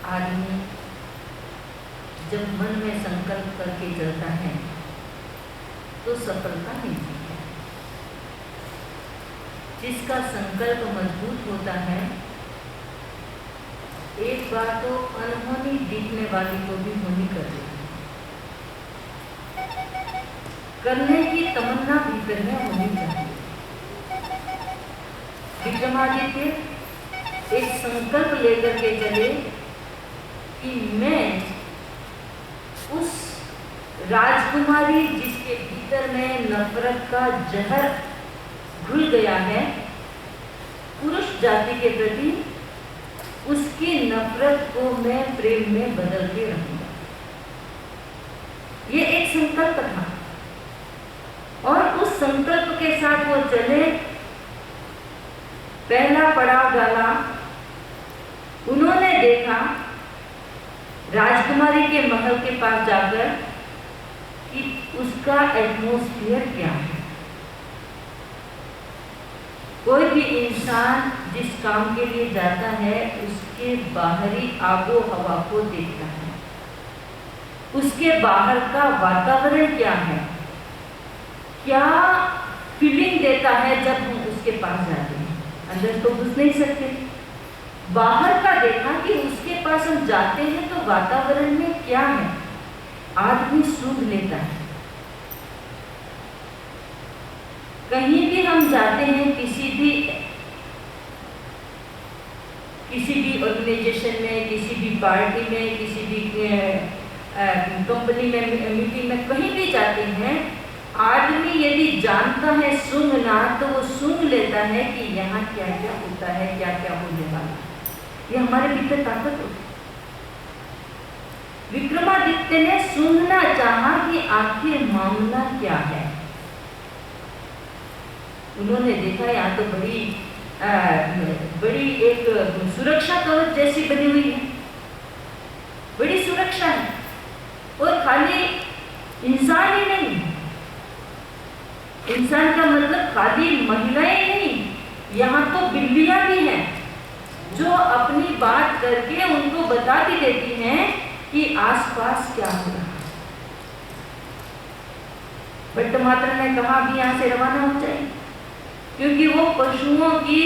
आदमी जब मन में संकल्प करके चलता है तो सफलता मिलती है। जिसका संकल्प मजबूत होता है, एक बार तो अनहोनी दिखने वाली को भी होनी कर देती है। करने की तमन्ना भीतर में होनी चाहिए। विक्रमादित्य एक संकल्प लेकर के चले कि मैं उस राजकुमारी जिसके भीतर में नफरत का जहर घुल गया है पुरुष जाति के प्रति, उसकी नफरत को मैं प्रेम में बदल के रहूंगा। ये एक संकल्प था और उस संकल्प के साथ वो चले। पहला पड़ाव डाला, उन्होंने देखा राजकुमारी के महल के पास जाकर कि उसका एटमॉस्फेयर क्या है। कोई भी इंसान जिस काम के लिए जाता है उसके बाहरी आबो हवा को देखता है, उसके बाहर का वातावरण क्या है, क्या फीलिंग देता है जब हम उसके पास जाते हैं। अंदर तो घुस नहीं सकते, बाहर का देखा कि उसके पास हम जाते हैं तो वातावरण में क्या है, आदमी सूंघ लेता है। कहीं भी हम जाते हैं, किसी भी ऑर्गेनाइजेशन में, किसी भी पार्टी में, किसी भी कंपनी में, मीटिंग में, कहीं भी जाते हैं, आदमी यदि जानता है सूंघना तो वो सूंघ लेता है कि यहाँ क्या क्या होता है, क्या क्या होने वाला है। ये हमारे भीतर ताकत होती है। विक्रमादित्य ने सूंघना चाहा कि आखिर मामला क्या है। उन्होंने देखा यहाँ तो बड़ी एक सुरक्षा कवच जैसी बनी हुई है, बड़ी सुरक्षा है। और खाली इंसान ही नहीं, इंसान का मतलब खाली महिलाएं नहीं, यहाँ तो बिल्लियां भी हैं जो अपनी बात करके उनको बता भी देती हैं कि आसपास क्या हो रहा है। भट्टमात्र ने कहा भी यहाँ से रवाना हो जाए, क्योंकि वो पशुओं की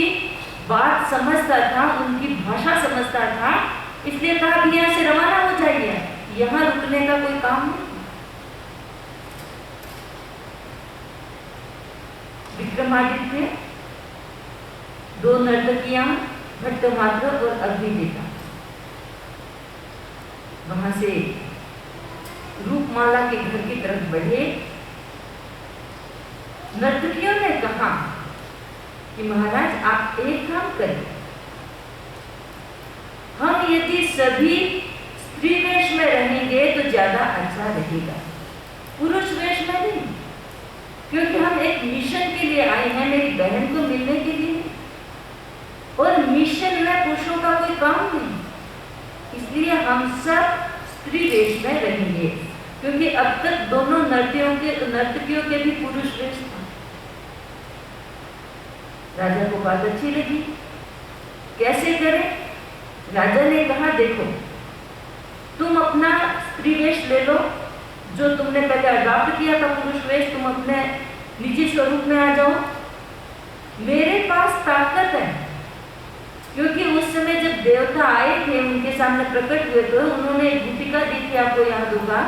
बात समझता था, उनकी भाषा समझता था, इसलिए कहा भी यहाँ से रवाना हो जाइए, यहाँ रुकने का कोई काम नहीं। विक्रमादित्य, दो नर्तकियां, भट्टमात्र और अग्निदेवता, वहां से रूपमाला के घर की तरफ बढ़े। नर्तकियों ने कहा कि महाराज आप एक काम करें, हम यदि सभी स्त्री वेश में रहेंगे तो ज्यादा अच्छा रहेगा, पुरुष वेश में नहीं, क्योंकि हम एक मिशन के लिए आए हैं, मेरी बहन को मिलने के लिए, और मिशन में पुरुषों का कोई काम नहीं, इसलिए हम सब स्त्री वेश में रहेंगे, क्योंकि अब तक दोनों नर्तकियों के भी पुरुष वेश था। राजा को बात अच्छी लगी, कैसे करें? राजा ने कहा देखो, तुम अपना स्त्री वेश ले लो, जो तुमने पहले अडॉप्ट किया था पुरुष वेश, तुम अपने निजी स्वरूप में आ जाओ। मेरे पास ताकत है, क्योंकि उस समय जब देवता आए थे, उनके सामने प्रकट हुए थे, उन्होंने एक गुटिका दी थी, आपको याद होगा,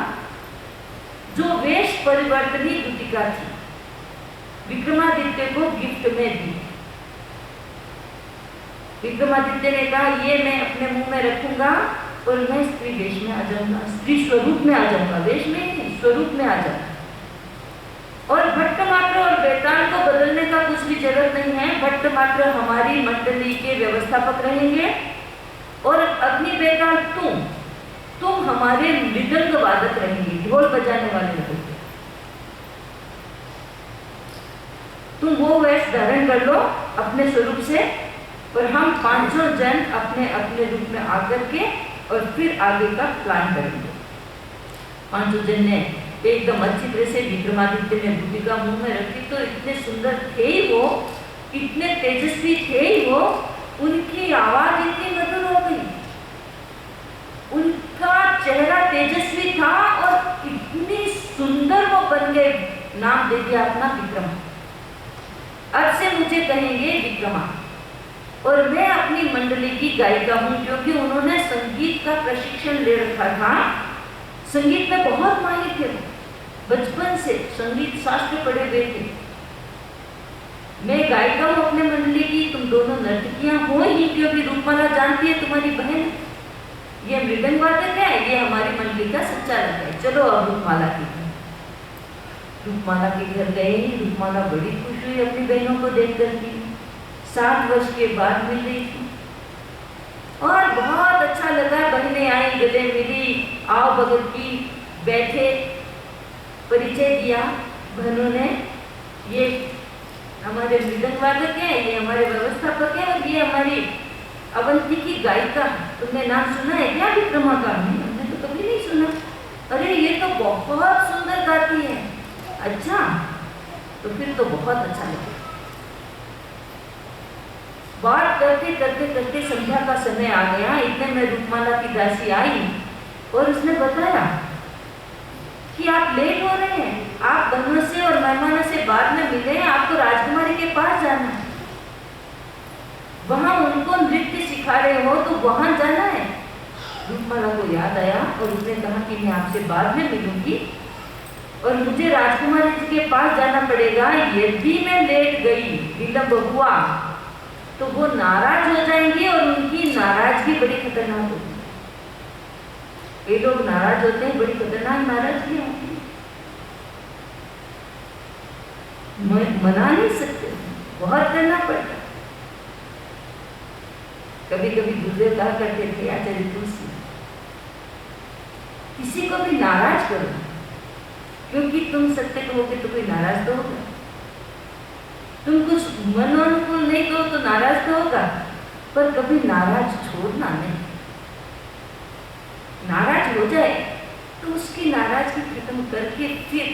जो वेश परिवर्तनी गुटिका थी, विक्रमादित्य को गिफ्ट में दी। विक्रमादित्य ने कहा ये मैं अपने मुंह में रखूंगा और मैं स्त्री वेश में आ जाऊंगा, स्त्री स्वरूप में आ जाऊंगा, वेश में नहीं, स्वरूप में आ जाऊंगा। और भट्टमात्र और बेताल को बदलने का कुछ भी जरूरत नहीं है। भट्टमात्र हमारी मंडली के व्यवस्थापक रहेंगे और अग्नि बेताल तुम हमारे मृदंग वादक रहेंगे, ढोल बजाने वाले रहेंगे। तुम वो वेश धारण कर लो अपने स्वरूप से, और हम पांचों जन अपने अपने रूप में आकर के और फिर आगे का प्लान करेंगे। पांचों जन ने एकदम अच्छी तरह से विक्रमादित्य ने गुटिका मुंह में रखी, तो इतने सुंदर थे ही वो, इतने तेजस्वी थे ही वो, उनकी आवाज इतनी मधुर हो गई चेहरा तेजस्वी था और इतनी सुंदर वो बन गए, नाम दे दिया अपना विक्रमा। अब से मुझे कहेंगे विक्रमा। और मैं अपनी मंडली की गायिका हूँ, क्योंकि उन्होंने संगीत का प्रशिक्षण ले रखा था। संगीत में बहुत माहिर थे, बचपन से संगीत शास्त्र पढ़े हुए थे। मैं गायिका हूँ अपने मंडली की, तुम दोनों नर्तकियां हो ही, क्योंकि रूपमाला जानती है तुम्हारी बहन, ये मृदंग वादक है, ये हमारी मंडली का संचालक है। चलो अब रूपमाला के घर गए। रूपमाला बड़ी खुश हुई अपनी बहनों को देख करके। 7 वर्ष के बाद मिल रही थी और बहुत अच्छा लगा। बहनें आई, गले मिली, आओ भगत की, बैठे, परिचय दिया बहनों ने। ये हमारे मृदंग वादक है, ये हमारे व्यवस्थापक है, और ये हमारी अवंती की गायिका। तुमने नाम सुना है क्या विक्रमा का? हमने तो कभी नहीं सुना। अरे ये तो बहुत सुंदर गाती है। अच्छा, तो फिर तो बहुत अच्छा लगा। बात करते करते करते संध्या का समय आ गया। इतने में रूपमाला की दासी आई और उसने बताया कि आप लेट हो रहे हैं, आप बहनों से और मेहमानों से बाद में मिले हैं, आपको राजकुमारी के पास जाना है, वहां उनको नृत्य सिखा रहे हो, तो वहां जाना है। रूपमाला को याद आया और उसने कहा कि मैं आपसे बाद में मिलूंगी और मुझे राजकुमारी जी के पास जाना पड़ेगा। यदि मैं लेट गई, विलंब हुआ, तो वो नाराज हो जाएंगे और उनकी नाराजगी बड़ी खतरनाक होती है। ये लोग नाराज होते हैं, बड़ी खतरनाक नाराजगी होती है, मना नहीं सकते, बहुत करना पड़ता। कभी कभी गुरुदेव कहा करते थे, आचार्य तुलसी, किसी को भी नाराज करो, क्योंकि तुम सत्य कहोगे तो कोई नाराज तो होगा। तुम कुछ मनोनुकूल नहीं कहो तो नाराज तो होगा, पर कभी नाराज छोड़ना नहीं। नाराज हो जाए तो उसकी नाराजगी खत्म करके फिर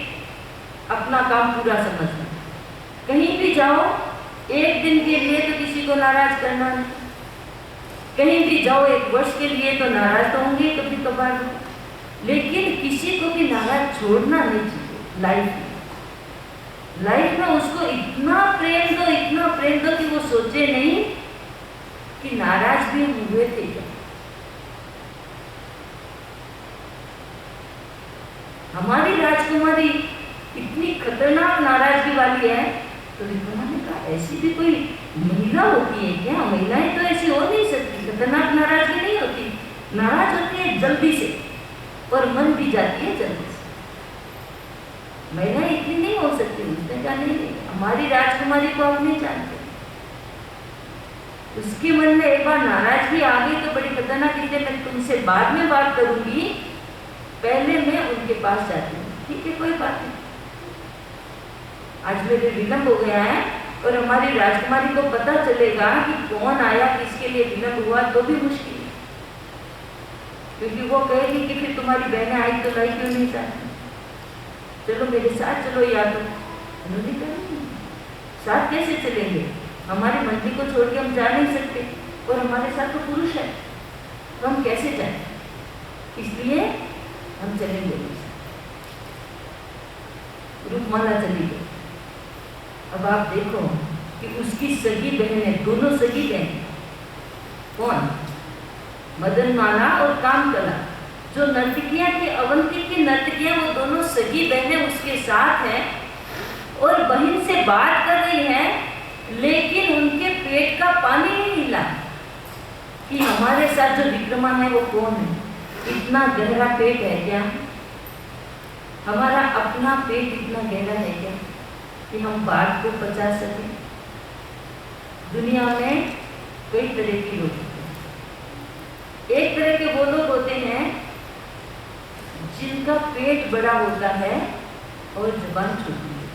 अपना काम पूरा समझना। कहीं भी जाओ, एक दिन के लिए तो किसी को नाराज करना नहीं। कहीं भी जाओ 1 वर्ष के लिए तो नाराज तो होंगे कभी कभार, लेकिन किसी को भी नाराज छोड़ना नहीं चाहिए। लाइफ में उसको इतना प्रेम दो, इतना प्रेम दो कि वो सोचे नहीं कि नाराज भी हुए थे क्या। हमारी राजकुमारी इतनी खतरनाक नाराजगी वाली है, तो विक्रमा ने कहा ऐसी भी कोई महिला होती है क्या? महिलाएं तो ऐसी हो नहीं सकती, खतरनाक नाराजगी नहीं होती। नाराज होती है जल्दी से और मन भी जाती है जल्दी से। महिलाएं इतनी नहीं हो सकती। उसने कहा नहीं, हमारी राजकुमारी को आप नहीं जानते। उसके मन में एक बार नाराजगी आ गई तो बड़ी खतरनाक, इसलिए मैं तुमसे बाद में बात करूंगी, पहले मैं उनके पास जाती हूँ। ठीक है, कोई बात नहीं। आज मेरे विलंब हो गया है और हमारी राजकुमारी को पता चलेगा कि कौन आया, किसके लिए विलंब हुआ, तो भी मुश्किल है, क्योंकि वो कहेगी कि फिर तुम्हारी बहनें आई तो लाई क्यों नहीं जाती, चलो मेरे साथ चलो। या तो उन्होंने कहा साथ कैसे चलेंगे, हमारी मंडी को छोड़ के हम जा नहीं सकते और हमारे साथ तो पुरुष है, तो हम कैसे जाएं, इसलिए हम चलेंगे। रूपमाला चली गई। अब आप देखो कि उसकी सगी बहनें, दोनों सगी बहनें, कौन? मदनमाला और कामकला, जो नर्तकियां थी, अवंती की नर्तकियां, वो दोनों सगी बहनें उसके साथ हैं और बहन से बात कर रही हैं, लेकिन उनके पेट का पानी नहीं हिला कि हमारे साथ जो विक्रमा है वो कौन है। इतना गहरा पेट है क्या? हमारा अपना पेट इतना गहरा है क्या कि हम बात को पचा सकें? दुनिया में कई तरह के लोग होते हैं। एक तरह के वो लोग होते हैं जिनका पेट बड़ा होता है और जबान छोटी होती है।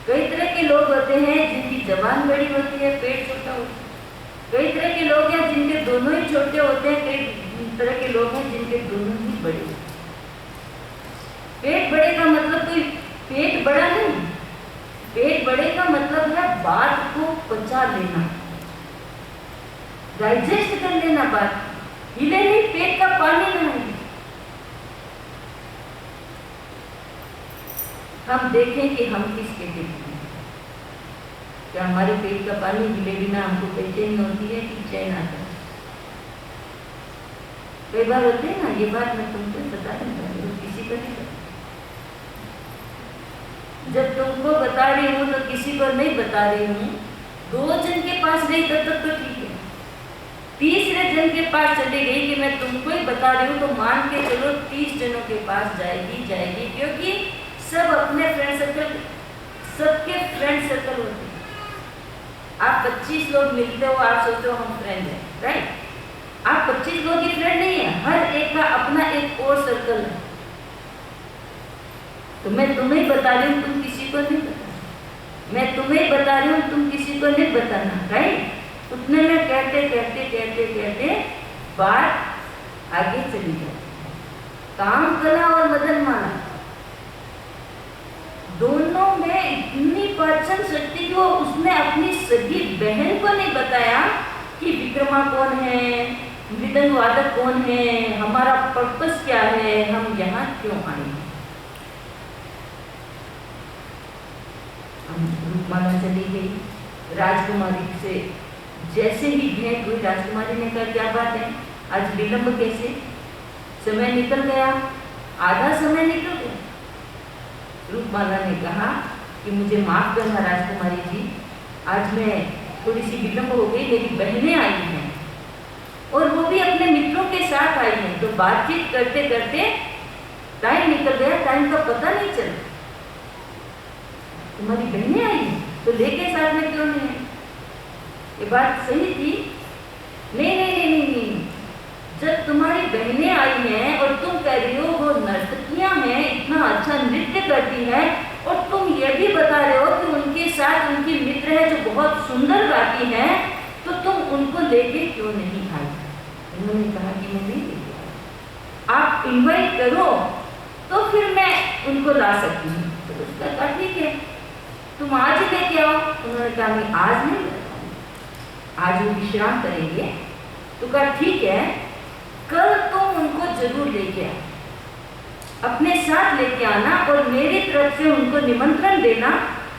कई तरह के लोग होते हैं जिनकी जबान बड़ी होती है, पेट छोटा होता है। कई तरह के लोग हैं जिनके दोनों ही छोटे होते हैं, कई तरह के लोग हैं जिनके दोनों ही बड़े होते हैं। पेट बड़े का मतलब कोई पेट बड़ा नहीं, पेट बड़े का मतलब है बात को पचा लेना, डाइजेस्ट कर लेना बात। हिले नहीं, पेट का पानी ना हिले। हम देखें कि हम किस कैटेगरी हैं। क्या हमारे पेट का पानी हिले बिना हमको बेचैनी होती है कि चैन आता है? कई बार होते हैं ना, ये बात मैं तुमको बता नहीं पाती हूँ, किसी को नहीं बता। जब तुमको बता रही हूँ तो किसी को नहीं बता रही हूँ। 2 जन के पास गई तब तक तो ठीक है, तीसरे जन के पास चली गई कि मैं तुमको ही बता रही हूँ, तो मान के चलो 30 जनों के पास जाएगी, क्योंकि सब अपने फ्रेंड सर्कल, सबके फ्रेंड सर्कल होते हैं। आप 25 लोग मिलते हो, आप सोचते हो हम फ्रेंड हैं, राइट? आप 25 लोग ही फ्रेंड नहीं है, हर एक का अपना एक और सर्कल है। तो मैं तुम्हें बता रही हूँ, तुम किसी को नहीं बताना। मैं तुम्हें बता रही हूँ, तुम किसी को नहीं बताना, राइट? उतने में कहते बात आगे चली जाती। काम कला और मदन माला दोनों में इतनी पाचन शक्ति कि वो उसने अपनी सगी बहन को नहीं बताया कि विक्रमा कौन है, मृदंग वादक कौन है, हमारा पर्पस क्या है, हम यहाँ क्यों आए हैं। रूपमाला चली गई, राजकुमारी से जैसे ही भेंट हुई, राजकुमारी ने कहा क्या बात है, आज विलंब कैसे, समय निकल गया, आधा समय निकल गया। रूपमाला ने कहा कि मुझे माफ करना राजकुमारी जी, आज मैं थोड़ी सी विलंब हो गई, मेरी बहनें आई हैं और वो भी अपने मित्रों के साथ आई हैं, तो बातचीत करते करते टाइम निकल गया, टाइम का पता नहीं चला। तुम्हारी बहनें आई हैं तो लेके साथ में क्यों नहीं है? ये बात सही थी? नहीं। जब तुम्हारी बहनें आई हैं और तुम कह रही हो वो नर्तकियां हैं, इतना अच्छा नृत्य करती हैं, और तुम ये भी बता रहे हो कि उनके साथ उनकी मित्र है जो बहुत सुंदर गाती हैं, तो तुम उनको लेके क्यों नहीं आई? उन्होंने कहा कि मैं नहीं लेके आई। आप इन्वाइट करो तो फिर मैं उनको ला सकती हूँ। तो उसका कहा ठीक है, तुम आज ही लेके आओ। उन्होंने कहा मैं आज नहीं लेके, आज वो विश्राम करेंगे। तो कहा ठीक है, कल तुम उनको जरूर लेके आओ, अपने साथ लेके आना और मेरी तरफ से उनको निमंत्रण देना,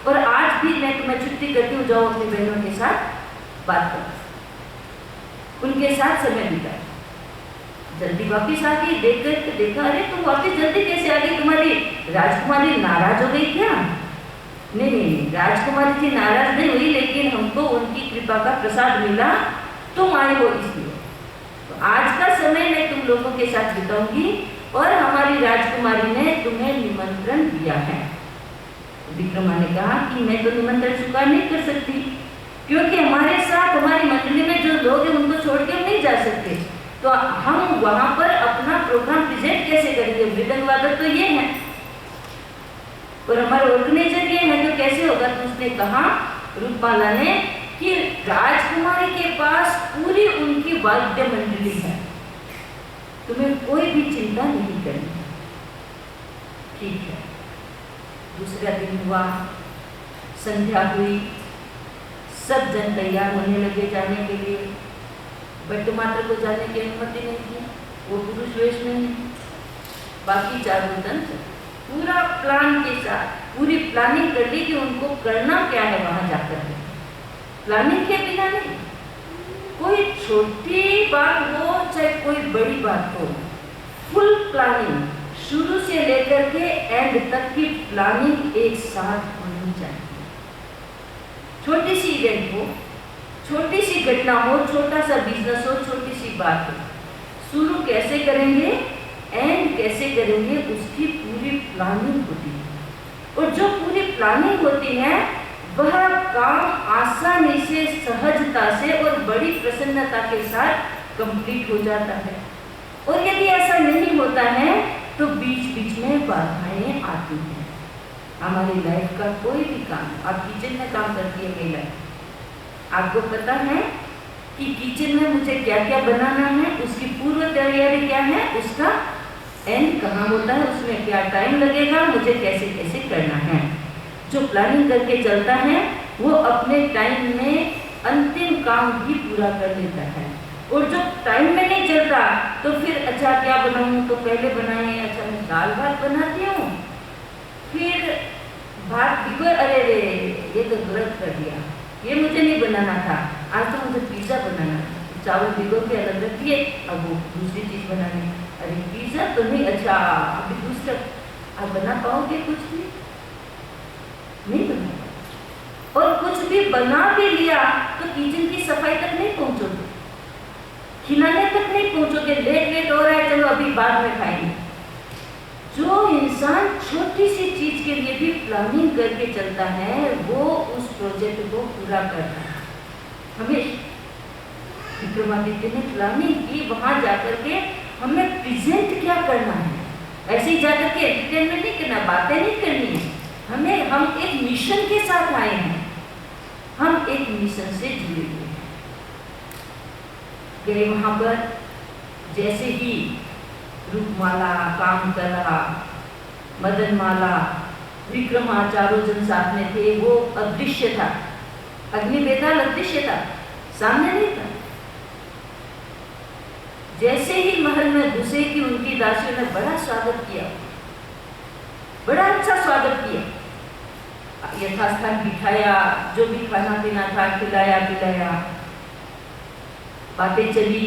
और आज भी मैं तुम्हें छुट्टी करती हूँ, जाओ अपनी बहनों के साथ बात करो, उनके साथ समय बिताओ। जल्दी वापिस आ गई, देखा अरे तुम वापिस जल्दी कैसे आ गई, तुम्हारी राजकुमारी नाराज हो गई क्या? नहीं, राजकुमारी जी नाराज नहीं हुई, लेकिन हमको उनकी कृपा का प्रसाद मिला, तुम आए हो इसलिए। तो आज का समय मैं तुम लोगों के साथ बिताऊंगी और हमारी राजकुमारी ने तुम्हें निमंत्रण दिया है। विक्रमा ने कहा कि मैं तो निमंत्रण स्वीकार नहीं कर सकती, क्योंकि हमारे साथ हमारी मंडली में जो लोग हैं उनको छोड़ के हम नहीं जा सकते, तो हम वहां पर अपना प्रोग्राम प्रेजेंट कैसे करेंगे? मृदंग वादक तो ये है और हमारे ऑर्गेनाइजर ये है, तो कैसे होगा? तो उसने कहा, रूपमाला ने, कि राजकुमारी के पास पूरी उनकी वाद्य मंडली है, तुम्हें कोई भी चिंता नहीं करनी। ठीक है। दूसरा दिन हुआ, संध्या हुई, सब जन तैयार होने लगे जाने के लिए। भट्टमात्र को जाने की अनुमति नहीं थी, वो पुरुष वेश में नहीं। बाकी चारों जन पूरा प्लान के साथ पूरी प्लानिंग कर ली कि उनको करना क्या है वहां जाकर के। प्लानिंग के बिना नहीं, कोई छोटी बात हो चाहे कोई बड़ी बात हो, फुल प्लानिंग शुरू से लेकर के एंड तक की प्लानिंग एक साथ होनी चाहिए। छोटी सी इवेंट हो, छोटी सी घटना हो, छोटा सा बिजनेस हो, छोटी सी बात हो, शुरू कैसे करेंगे एंड कैसे करेंगे उसकी पूरी प्लानिंग होती है। और जो पूरी प्लानिंग होती है वह काम आसानी से, सहजता से और बड़ी प्रसन्नता के साथ कंप्लीट हो जाता है। और यदि ऐसा नहीं होता है तो बीच बीच में बाधाएं आती हैं। हमारी लाइफ का कोई भी काम, आप किचन में काम करती है महिला, आपको पता है कि किचन में मुझे क्या क्या बनाना है, उसकी पूर्व तैयारी क्या है, उसका एंड कहाँ होता है, उसमें क्या टाइम लगेगा, मुझे कैसे कैसे करना है। जो प्लानिंग करके चलता है वो अपने टाइम में अंतिम काम भी पूरा कर लेता है। और जो टाइम में नहीं चलता तो फिर अच्छा क्या बनाऊं, तो पहले बनाए अच्छा मैं दाल भात बनाती हूँ, फिर भात भिगो, अरे रे ये तो गलत कर दिया, ये मुझे नहीं बनाना था, आज तो मुझे पिज़्ज़ा बनाना था, चावल भिगो के अलग रख दिए, अब वो दूसरी चीज़ बनानी, अरे पिज़्ज़ा तो नहीं, अच्छा अभी दूसरा, आप बना पाओगे कुछ भी नहीं बना, और कुछ भी बना भी लिया तो किचन की सफाई तक नहीं पहुंचोगे, खिलाने तक नहीं पहुंचोगे, लेट हो रहा है, चलो अभी बाद में खाएंगे। जो इंसान छोटी सी चीज के लिए भी प्लानिंग करके चलता है वो उस प्रोजेक्ट को पूरा करता है। हमें विक्रमादित्य ने प्लानिंग की, वहां जाकर के हमें प्रेजेंट क्या करना है, ऐसे ही जाकर के एंटरटेनमेंट नहीं करना, बातें नहीं करनी है, हम एक मिशन के साथ आए हैं, हम एक मिशन से जुड़े हुए हैं। गए वहां पर, जैसे ही रूपमाला, कामकला, मदनमाला, विक्रमा चारों जन साथ में थे, वो अदृश्य था, अग्निवेदा अदृश्य था, सामने नहीं था। जैसे ही महल में घुसे कि उनकी दासियों ने बड़ा स्वागत किया, बड़ा अच्छा स्वागत किया, यथास्थान बिठाया, जो भी खाना पीना था खिलाया पिलाया, बातें चली,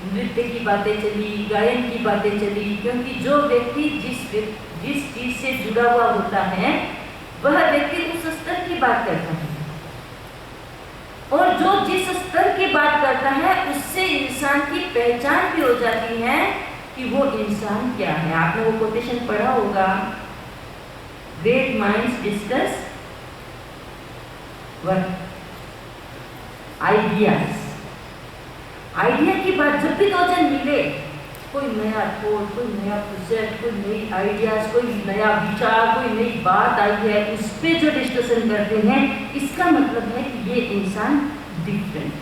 नृत्य की बातें चली, गायन की बातें चली, क्योंकि जो व्यक्ति जिस चीज से जुड़ा हुआ होता है वह व्यक्ति उस स्तर की बात करता है, और जो जिस स्तर की बात करता है उससे इंसान की पहचान भी हो जाती है कि वो इंसान क्या है। आपने वो कोटेशन पढ़ा होगा, great minds discuss what ideas. Idea की बात, जब भी दो जन मिले, कोई नया थॉट, कोई नया प्रोजेक्ट, कोई नई आइडियाज, कोई नया विचार, कोई नई बात आई है, उस पे जो डिस्कशन करते हैं, इसका मतलब है कि ये इंसान डिफरेंट।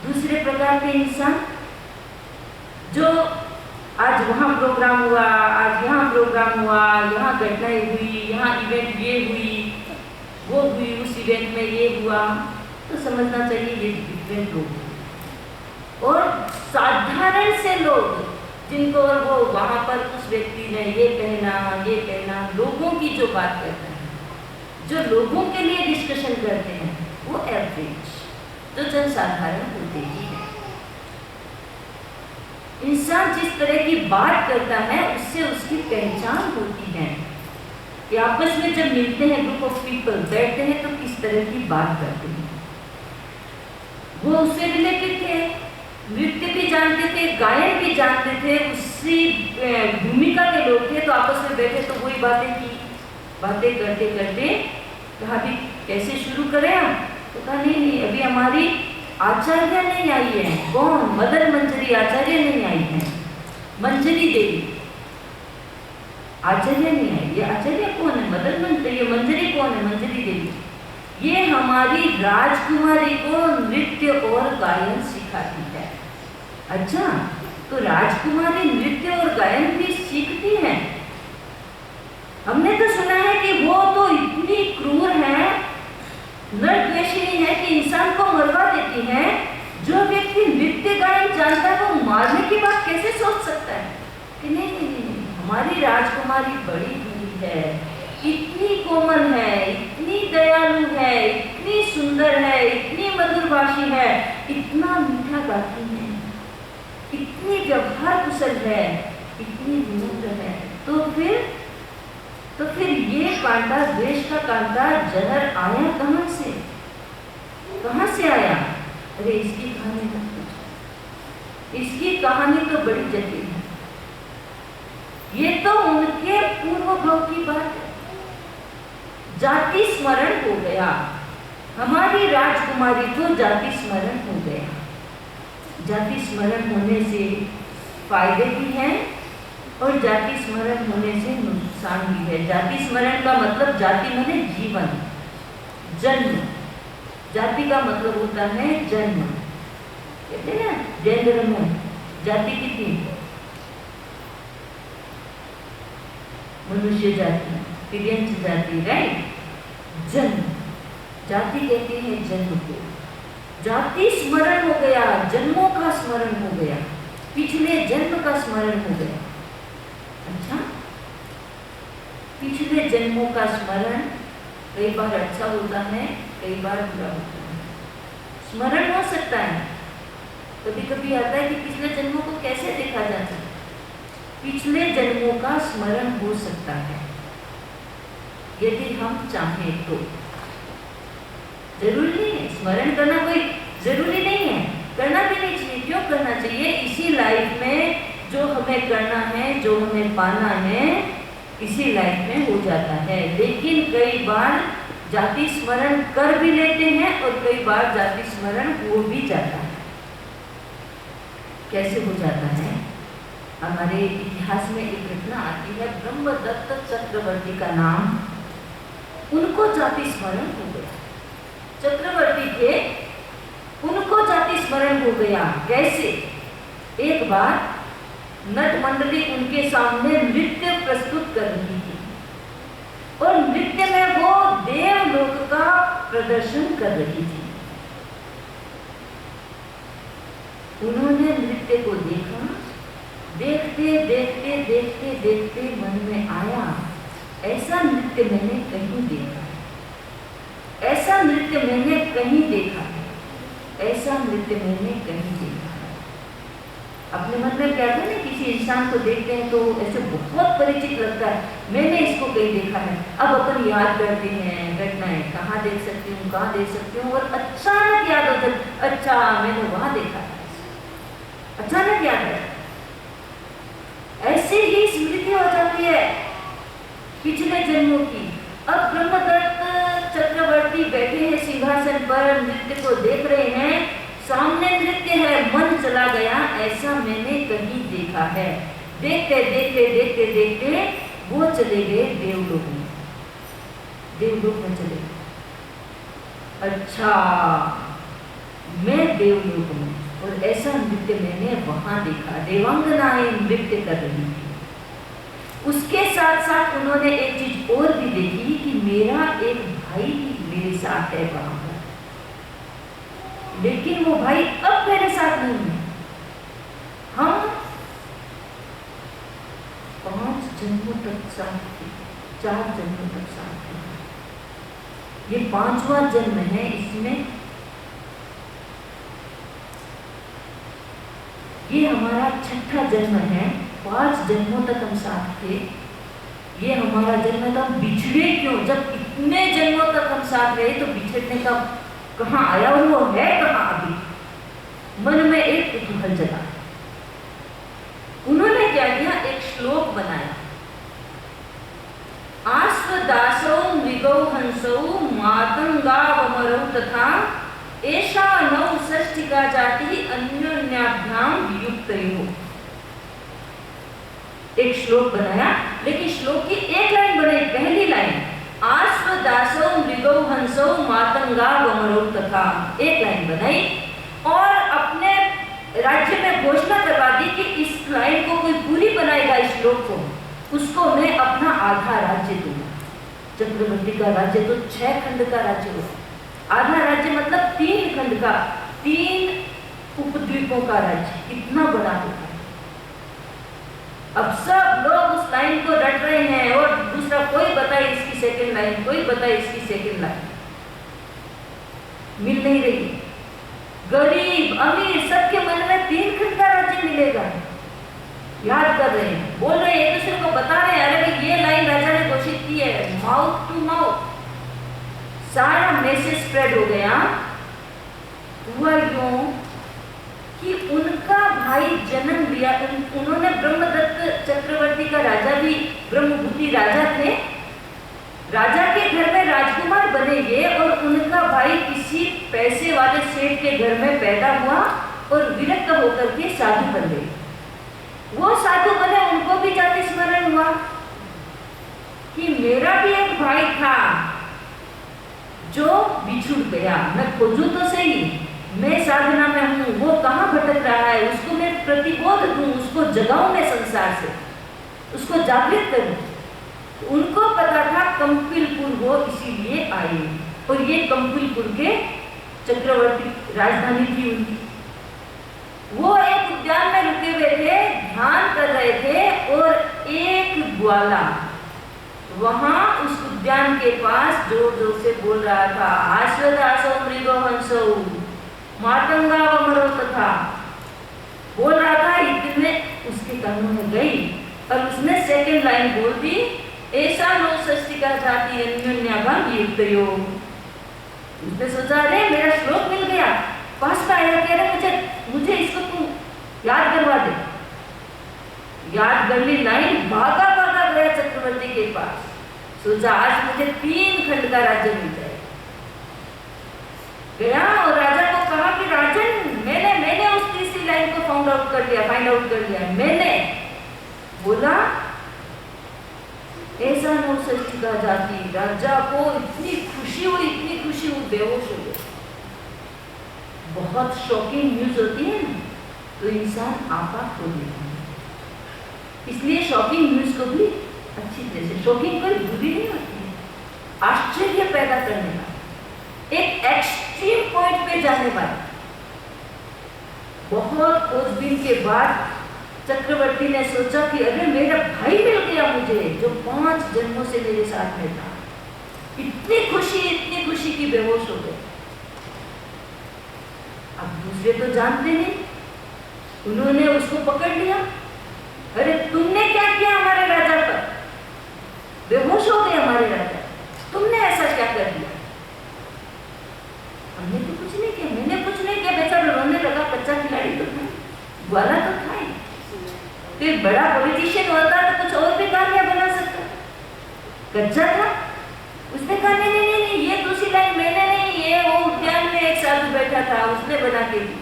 दूसरे प्रकार के इंसान जो आज वहाँ प्रोग्राम हुआ, आज यहाँ प्रोग्राम हुआ, यहाँ घटनाएं हुई, यहाँ इवेंट ये हुई, वो हुई, उस इवेंट में ये हुआ, तो समझना चाहिए ये डिफरेंट लोग। और साधारण से लोग जिनको वो वहाँ पर उस व्यक्ति ने ये पहना, लोगों की जो बात करते हैं, जो लोगों के लिए डिस्कशन करते हैं, वो एवरेज, जो जनसाधारण होते ही हैं। इंसान जिस तरह की बात करता है उससे उसकी पहचान होती है कि आपस में जब मिलते हैं, ग्रुप ऑफ पीपल बैठते हैं, तो किस तरह की बात करते हैं। वो उससे रिलेटेड थे, नृत्य भी जानते थे, गायन भी जानते थे, उसी भूमिका के लोग थे, तो आपस में बैठे तो वही बातें की, बातें करते करते कहा भी कैसे शुरू करें हम, तो कहा नहीं अभी हमारी आचार्य नहीं आई है। कौन? मदर मंजरी आचार्य नहीं आई है, मंजरी देवी आचार्य नहीं आई। ये आचार्य कौन है? मदर मंजरी। ये मंजरी कौन है? मंजरी देवी। ये हमारी राजकुमारी को नृत्य और गायन सिखाती है। अच्छा, तो राजकुमारी नृत्य और गायन भी सीखती है। हमने तो सुना है कि वो तो इतनी क्रूर है, नरद्वेषिणी है कि इंसान को मरवा देती है। जो व्यक्ति नृत्य गायन जानता है वो मारने की बात कैसे सोच सकता है कि नहीं, हमारी राजकुमारी बड़ी बुरी है, इतनी कोमल है, इतनी दयालु है, इतनी सुंदर है, इतनी मधुरभाषी है, इतना मीठा गाती है, इतनी व्यवहार कुशल है, इतनी विनम्र है। तो फिर ये कांटा, द्वेष का कांटा, जहर आया कहां से? कहां से आया? अरे इसकी कहानी मत पूछो, इसकी कहानी तो बड़ी जटिल है। ये तो उनके पूर्व भाव की बात है। जाति स्मरण हो गया, हमारी राजकुमारी को जाति स्मरण हो गया। जाति स्मरण होने से फायदे भी हैं और जाति स्मरण होने से नुकसान भी है। जाति स्मरण का मतलब, जाति माने जीवन, जन्म। जाति का मतलब होता है जन्म। कहते हैं ना जैन धर्म में जाति कितनी? मनुष्य जाति, तिर्यंच जाति, राइट। जन्म, जाति कहते हैं जन्म को। जाति स्मरण हो गया, जन्मों का स्मरण हो गया, पिछले जन्म का स्मरण हो गया। अच्छा, पिछले जन्मों का स्मरण कई बार अच्छा होता है, कई बार बुरा होता है। स्मरण हो सकता है, कभी कभी आता है कि पिछले जन्मों को कैसे देखा जाता है। पिछले जन्मों का स्मरण हो सकता है यदि हम चाहें तो। जरूरी नहीं है स्मरण करना, कोई जरूरी नहीं है, करना भी नहीं चाहिए। क्यों करना चाहिए? इसी लाइफ में जो हमें करना है, जो हमें पाना है, इसी लाइफ में हो जाता है। लेकिन कई बार जाति स्मरण कर भी लेते हैं और कई बार जाति स्मरण हो भी जाता है। कैसे हो जाता है? हमारे इतिहास में एक घटना आती है, ब्रह्मदत्त चक्रवर्ती का नाम, उनको जाति स्मरण हो गया। चक्रवर्ती थे, उनको जाति स्मरण हो गया। कैसे? एक बार नट मंडली उनके सामने नृत्य प्रस्तुत कर रही थी और नृत्य में वो देवलोक का प्रदर्शन कर रही थी। उन्होंने नृत्य को देखा, देखते देखते देखते देखते मन में आया, ऐसा नृत्य मैंने कहीं देखा है, ऐसा नृत्य मैंने कहीं देखा है, ऐसा नृत्य मैंने कहीं देखा है। अपने मन में क्या था ना, किसी इंसान को देखते हैं तो ऐसे बहुत परिचित लगता है, मैंने इसको कहीं देखा है। अब अपन याद करते हैं घटनाएं, कहाँ देख सकती हूँ, कहाँ देख सकती हूँ, और अचानक याद होता है, अच्छा मैंने वहां देखा है, अचानक याद है। ऐसे ही स्मृति हो जाती है पिछले जन्मों की। अब ब्रह्मदत्त चक्रवर्ती बैठे हैं सिंहासन पर, नृत्य को देख रहे हैं, सामने नृत्य है, मन चला गया, ऐसा मैंने कहीं देखा है। देखते देखते देखते देखते वो चले गए देवलोक में, देवलोक में चले गए। अच्छा, मैं देवलोक में, और ऐसा नृत्य मैंने वहां देखा, देवांगनाएं नृत्य कर रही थी। उसके साथ साथ उन्होंने एक चीज और भी देखी कि मेरा एक भाई मेरे साथ है वहां पर, लेकिन वो भाई अब मेरे साथ नहीं है। हम 5 जन्मों तक साथ थे, 4 जन्मों तक साथ थे, ये 5वां जन्म है। इसमें ये हमारा 6ठा जन्म है, 5 जन्मों तक हम साथ थे, ये हमारा जन्म था। बिछड़े क्यों? जब इतने जन्मों तक हम साथ रहे तो बिछड़ने का कहाँ आया, और वो है कहाँ अभी? मन में एक कुतूहल जगा। उन्होंने क्या किया, एक श्लोक बनाया, आस्वदासौ मृगौ हंसौ मातंगावमरौ तथा एषा नौ षष्ठिका जाति अन्योन्याभ्याम वियुक्तयोः। एक श्लोक बनाया, लेकिन श्लोक की एक लाइन बनाई, पहली लाइन, आस्वदासौ मृगौ हंसौ मातंगावमरौ तथा, एक लाइन बनाई, और अपने राज्य में घोषणा करवा दी कि इस लाइन को कोई पूरी बनाएगा, इस श्लोक को, उसको मैं अपना आधा राज्य दूंगा। चक्रवर्ती का राज्य तो 6 खंड का राज्य होगा, आधा राज्य मतलब 3 खंड का, 3 उपद्वीपों का राज्य, कितना बड़ा होगा। अब सब लोग उस लाइन को रट रहे हैं, और दूसरा कोई बताए इसकी सेकंड लाइन, कोई बताए इसकी सेकंड लाइन, मिल नहीं रही। गरीब अमीर सबके मन में 3 खंड का राज्य मिलेगा, याद कर रहे हैं, बोल रहे हैं, एक दूसरे को बता रहे हैं, अरे भाई ये लाइन राजा ने घोषित की है, माउथ टू माउथ सारा मैसेज स्प्रेड हो गया। हुआ यूं कि उनका भाई जन्म लिया, उन्होंने ब्रह्मदत्त चक्रवर्ती का राजा भी ब्रह्मभूति राजा थे, राजा के घर में राजकुमार बने ये, और उनका भाई किसी पैसे वाले सेठ के घर में पैदा हुआ और विरक्त होकर के साधु बन गए। वो साधु बने, उनको भी जाति स्मरण हुआ कि मेरा भी एक भाई था जो बिछुड़ गया, मैं खोजूं तो सही, मैं साधना में हूँ, वो कहाँ भटक रहा है, उसको मैं प्रतिबोध दूं, उसको जगाऊं मैं संसार से, उसको जागृत करूं। उनको पता था कंपिलपुर वो इसीलिए आए, और ये कंपिलपुर के चक्रवर्ती राजधानी थी उनकी। वो एक उद्यान में रुके हुए थे, ध्यान कर रहे थे, और एक ग्वाला वहां उस उद्यान के पास जोर जोर से बोल रहा था, आश्वदासो मृगो हंसो मातंगा वमरो तथा, बोल रहा था। इतने उसके कानों में गई और उसने सेकंड लाइन बोल दी, ऐसा नो षष्टिका जाति अन्योन्याभाव युक्तयो। उसने सोचा, अरे मेरा श्लोक मिल गया, पास का आया, कह रहे मुझे इसको तू याद करवा दे। याद कर ली लाइन, भागा भागा गया चक्रवर्ती के पास। सोचा आज मुझे 3 खंड का राज्य मिल जाए। गया और राजा को कहा कि राजन, मैंने उस तीसरी लाइन को फाइंड आउट कर लिया। मैंने बोला ऐसा नो षष्टिका जाति। राजा को इतनी खुशी हुई, बेहोश हो गया। बहुत शॉकिंग न्यूज होती है ना, तो इंसान आपा खो देता है। इसलिए शॉकिंग न्यूज को भी अच्छी तरह से, शॉकिंग कोई बुरी नहीं होती है, आश्चर्य पैदा करने वाला, एक एक्सट्रीम पॉइंट पे जाने वाला। बहुत खोजबीन के बाद चक्रवर्ती ने सोचा कि अरे मेरा भाई मिल गया मुझे, जो 5 जन्मों से मेरे साथ में था। इतनी खुशी की बेहोश हो गए। अब दूसरे तो जानते नहीं, उन्होंने उसको पकड़ लिया, अरे तुमने क्या किया हमारे राजा पर, बेहोश हो गए हमारे राजा, तुमने ऐसा क्या कर दिया। हमने तो कुछ नहीं किया, मैंने कुछ नहीं किया। बेचारा रोने लगा, कच्चा खिलाड़ी तो था, ग्वाला तो था ही, फिर बड़ा पॉलिटिशियन होता तो कुछ और भी कहानियां बना सकता, कच्चा था। उसने कहा नहीं, ये दूसरी लाइन मैंने नहीं, ये वो उद्यान में एक साधु बैठा था, उसने बना के दी।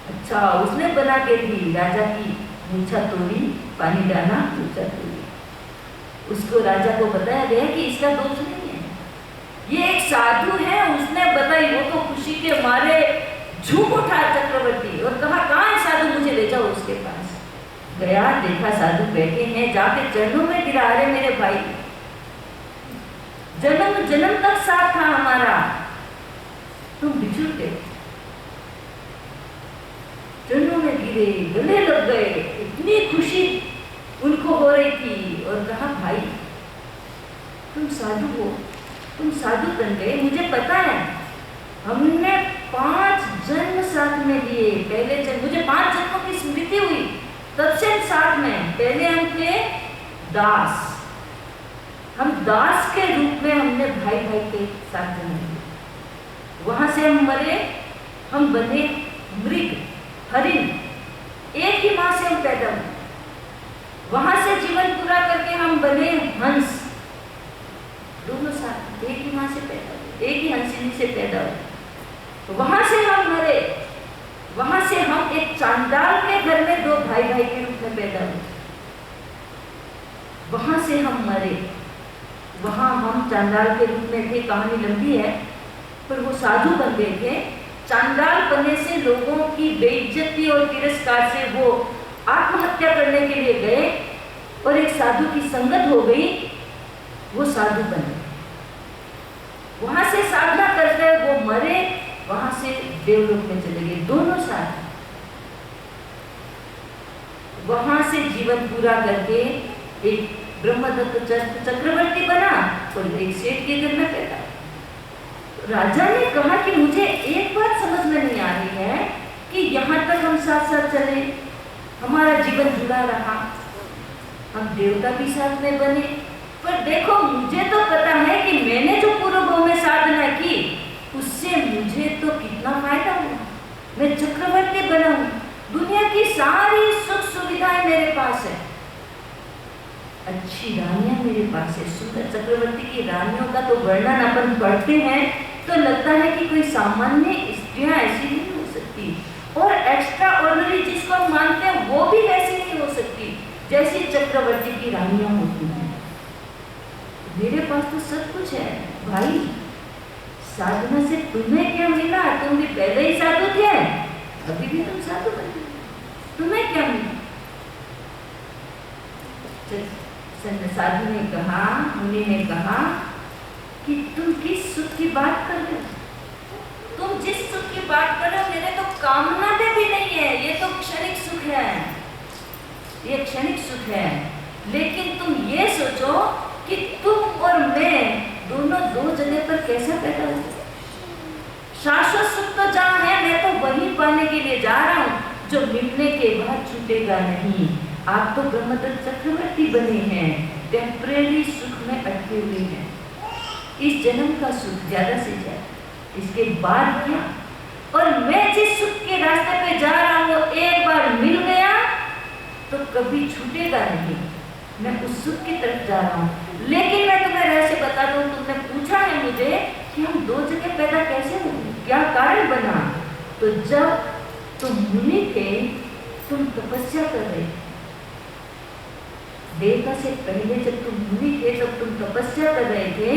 अच्छा, उसने बना के दी। राजा की मूंछा तोड़ी, पानी डाला, मूंछा तोड़ी। उसको राजा को बताया गया कि इसका दोष नहीं है, ये एक साधु है, उसने बताई। वो तो खुशी के मारे झूम उठा चक्रवर्ती और कहा, कहाँ है साधु, मुझे ले जाओ उसके पास। गया, देखा साधु बैठे हैं, जाके चरणों में गिरा, अरे मेरे भाई, जन्म तक साथ था हमारा, तुम बिछुड़ गए। चरणों में गिरे, गले लग गए, इतनी खुशी उनको हो रही थी। और कहा, भाई तुम साधु हो, तुम साधु बन गए, मुझे पता है, हमने 5 जन्म साथ में लिए। पहले जन्म, मुझे 5 जन्मों की स्मृति हुई, तब से साथ में। पहले हम थे दास, हम दास के रूप में हमने भाई के साथ जन्म लिया। वहां से हम मरे, हम बने मृग, हरिण, एक ही मां से हम पैदा हुए। वहां से जीवन पूरा करके हम बने हंस, दोनों साथ एक ही मां से पैदा हुए, एक ही हंसिनी से पैदा हुए। वहां से हम मरे, वहां से हम एक चांडाल के घर में 2 भाई के रूप में पैदा हुए। वहां से हम मरे, वहां हम चांडाल के रूप में थे। कहानी लंबी है, पर वो साधु बन गए थे। चांडाल बनने से लोगों की बेइज्जती और तिरस्कार से वो आत्महत्या करने के लिए गए और एक साधु की संगत हो गई, वो साधु बने। वहां से साधना करते वो मरे, वहां से देवलोक में चले गए, दोनों साथ। वहां से जीवन पूरा करके एक ब्रह्मदत्त चक्रवर्ती बना और एक सेठ के घर में पैदा। राजा ने कहा कि मुझे एक बात समझ में नहीं आ रही है कि यहाँ तक हम साथ साथ चले, हमारा जीवन जुड़ा रहा, हम देवता भी साथ में बने, पर देखो मुझे तो पता है कि मैंने जो पूर्व भाव में साधना की उससे मुझे तो कितना फायदा हुआ। मैं चक्रवर्ती बना हूँ, दुनिया की सारी सुख सुविधाएं मेरे पास है, अच्छी रानियां मेरे पास है। सुंदर चक्रवर्ती की रानियों का तो वर्णन अपन पढ़ते हैं तो लगता है कि कोई सामान्य स्त्रियां ऐसी नहीं हो सकती, और एक्स्ट्रा ऑर्डिनरी जिसको हम मानते हैं वो भी वैसी नहीं हो सकती जैसी चक्रवर्ती की रानियां होती हैं। मेरे पास तो सब कुछ है भाई, साधना से तुम्हें क्या मिला? तुम भी पहले ही साधु थे, अभी भी तुम साधु बने, तुम्हें क्या मिला? साधु ने कहा, मुनि ने कहा कि तुम किस सुख की बात कर रहे हो? बात कर रहे हो, मेरे तो कामना में भी नहीं है, ये तो क्षणिक सुख है, ये क्षणिक सुख है। लेकिन तुम ये सोचो कि तुम और मैं दोनों दो जगह पर कैसे पैदा हुए। शाश्वत सुख तो जहाँ है, मैं तो वही पाने के लिए जा रहा हूँ जो मिलने के बाद छूटेगा नहीं। आप तो ब्रह्मदत्त चक्रवर्ती बने हैं, टेम्परेरी सुख में अटके हुए हैं। इस जन्म का सुख ज्यादा से ज्यादा, इसके बाद क्या। और मैं जिस सुख के रास्ते पे जा रहा हूँ, एक बार मिल गया तो कभी छूटेगा नहीं। मैं उस सुख की तरफ जा रहा हूँ। लेकिन मैं तुम्हें रहस्य बता दूं, तुमने पूछा है मुझे कि हम दो जगह पैदा कैसे हुए, क्या कारण बना। तो जब तुम मुनि थे, तुम तपस्या कर रहे थे। देवता से पहले जब तुम मुनि थे, तब तुम तपस्या कर रहे थे,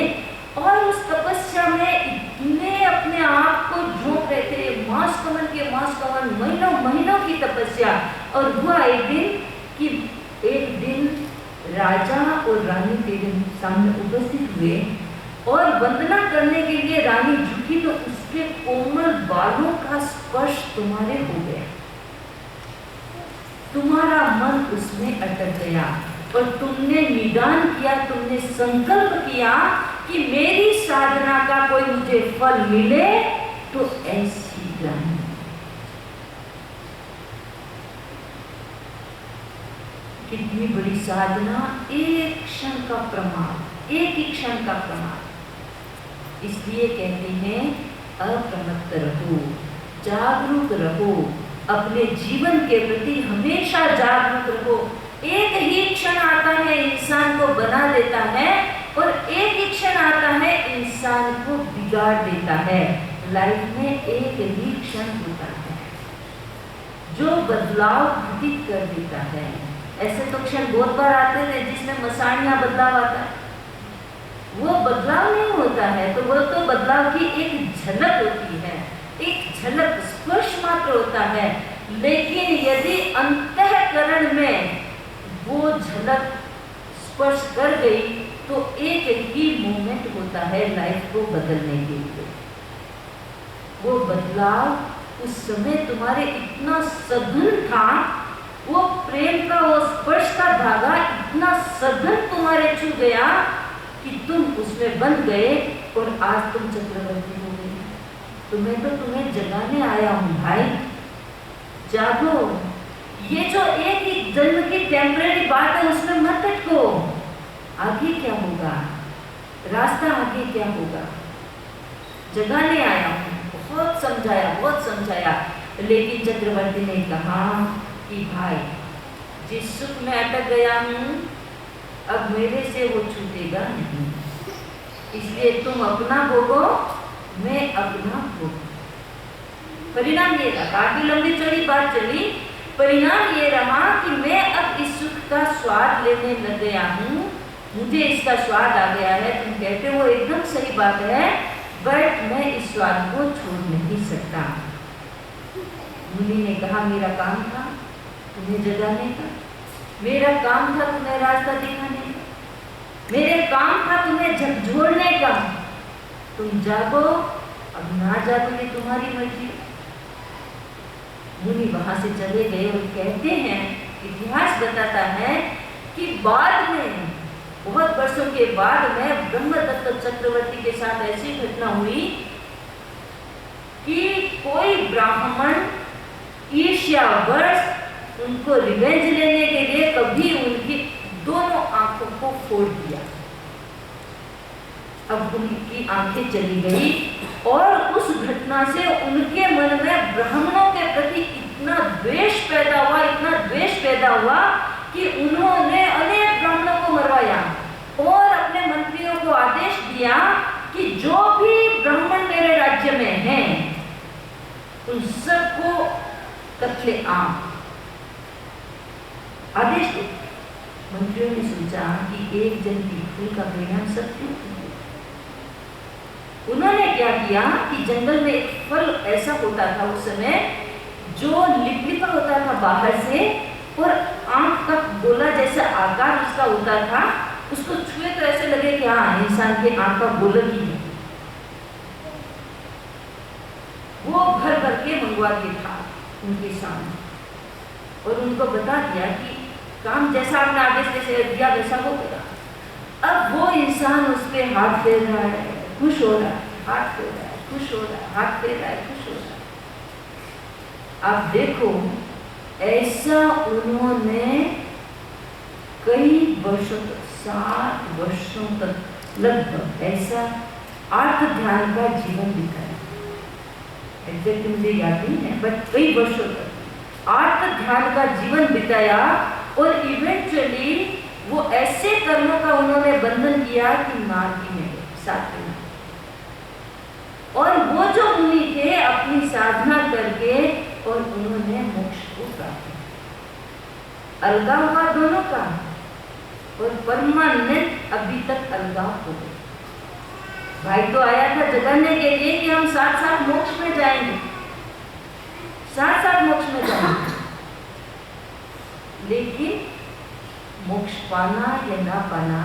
और उस तपस्या में इतने अपने आप को झोंक रहे थे, मास कमन के मास कमन, महीनों महीनों की तपस्या। और हुआ एक दिन राजा और रानी तेरे सामने उपस्थित हुए, और वंदना करने के लिए रानी झुकी तो उसके कोमल बालों का स्पर्श तुम्हारे हो गया। तुम्हारा मन उसमें अटक गया और तुमने निदान किया, तुमने संकल्प किया कि मेरी साधना का कोई मुझे फल मिले तो ऐसी रानी। कितनी बड़ी साधना, एक क्षण का प्रमाद, एक ही क्षण का प्रमाद। इसलिए कहते हैं अप्रमत्त रहो, जागरूक रहो, अपने जीवन के प्रति हमेशा जागरूक रहो। एक ही क्षण आता है इंसान को बना देता है, और एक ही क्षण आता है इंसान को बिगाड़ देता है। लाइफ में एक ही क्षण होता है जो बदलाव घटित कर देता है। ऐसे तो क्षण बहुत बार आते हैं जिसमें मसानिया बदलाव आता है, वो बदलाव नहीं होता है, तो वो तो बदलाव की एक झलक होती है, एक झलक स्पर्श मात्र होता है। लेकिन यदि अंतःकरण में वो झलक स्पर्श कर गई तो एक ही मोमेंट होता है लाइफ को बदलने के लिए। वो बदलाव उस समय तुम्हारे इतना सघन था, वो प्रेम का वो स्पर्श का धागा इतना सघन तुम्हारे छू गया कि तुम उसमें बंध गए, और आज तुम चक्रवर्ती हो गए। तो मैं तो तुम्हें जगाने आया हूँ भाई, जागो। ये जो एक ही जन्म की टेम्परेरी बात है उसमें मत अटको। आगे क्या होगा, रास्ता आगे क्या होगा, जगाने आया हूँ। बहुत समझाया, बहुत समझाया, लेकिन चक्रवर्ती ने कहा कि भाई जिस सुख में अटक गया हूँ, अब मेरे से वो छूटेगा नहीं, इसलिए तुम अपना भोगो, मैं अपना भोगो। परिणाम ये रहा, काफी लंबी चौड़ी बात चली, परिणाम ये रहा कि मैं अब इस सुख का स्वाद लेने लग गया हूँ, मुझे इसका स्वाद आ गया है। तुम कहते हो एकदम सही बात है, बट मैं इस स्वाद को छोड़ नहीं सकता। मुनि ने कहा मेरा काम था तुम्हें जगाने का, मेरा काम था तुम्हें रास्ता दिखाने का, मेरे काम था तुम्हें झकझोरने का। तुम जागो, अब ना जागो ये तुम्हारी मर्जी। मुनि वहां से चले गए, और कहते हैं, इतिहास बताता है कि बाद में, बहुत वर्षों के बाद में ब्रह्मदत्त चक्रवर्ती के साथ ऐसी घटना हुई कि कोई ब्राह्मण ईर्ष्यावश उनको रिवेंज लेने के लिए कभी उनकी दोनों आंखों को फोड़ दिया। अब उनकी आंखें चली गई, और उस घटना से उनके मन में ब्राह्मणों के प्रति इतना द्वेष पैदा हुआ, इतना द्वेष पैदा हुआ कि उन्होंने अनेक ब्राह्मणों को मरवाया, और अपने मंत्रियों को आदेश दिया कि जो भी ब्राह्मण मेरे राज्य में हैं, उन सबको कत्ले आम आदेश दे। मंत्रियों ने सोचा कि एक जन की भूल का परिणाम सत्य। उन्होंने क्या किया कि जंगल में एक फल ऐसा होता था उस समय, जो लिपलिपा होता था बाहर से, और आंख का गोला जैसा आकार उसका होता था, उसको छुए तो ऐसे लगे कि हाँ इंसान के आंख का गोला ही है। वो भर करके मंगवा के था उनके सामने, और उनको बता दिया कि काम जैसा आपने आदेश से दिया वैसा हो गया। अब वो इंसान उस पर हाथ फेर रहा है, खुश हो रहा है, हाथ फेर रहा है, खुश हो रहा है, हाथ फेर रहा है, खुश हो रहा है। आप देखो, ऐसा उन्होंने कई वर्षों तक, 7 वर्षों तक लगभग ऐसा आर्त ध्यान का जीवन बिताया। एग्जैक्ट मुझे याद नहीं है, बट कई वर्षों तक आर्त ध्यान का जीवन बिताया, और इवेंचुअली वो ऐसे कर्मों का उन्होंने बंधन किया कि मार्गी में साथ में, और वो जो मुनि थे अपनी साधना करके और उन्होंने मोक्ष को प्राप्त किया। अलगाव हुआ दोनों का, और परमानेंट अभी तक अलगाव हो गए। भाई तो आया था जगाने के लिए कि हम साथ साथ मोक्ष में जाएंगे, साथ साथ मोक्ष में जाएंगे, लेकिन मोक्ष पाना या ना पाना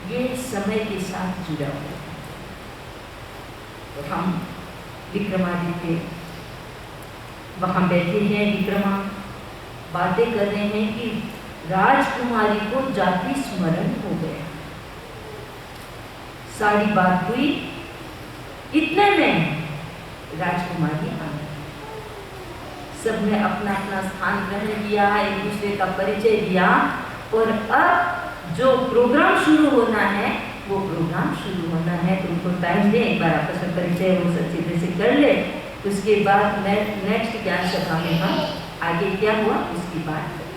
ये समय के साथ जुड़ा हुआ है। तो हम विक्रमादित्य वहां बैठे हैं, विक्रमा बातें कर रहे हैं कि राजकुमारी को जाति स्मरण हो गया। सारी बात हुई, इतने में राजकुमारी आ गई। सबने अपना अपना स्थान ग्रहण किया, एक दूसरे का परिचय दिया, और अब जो प्रोग्राम शुरू होना है वो प्रोग्राम शुरू होना है। तुमको टाइम दे, एक बार आपस में परिचय वो सब चीजें से कर ले, उसके बाद नेक्स्ट ज्ञान सभा में हम आगे क्या हुआ उसकी बात करें।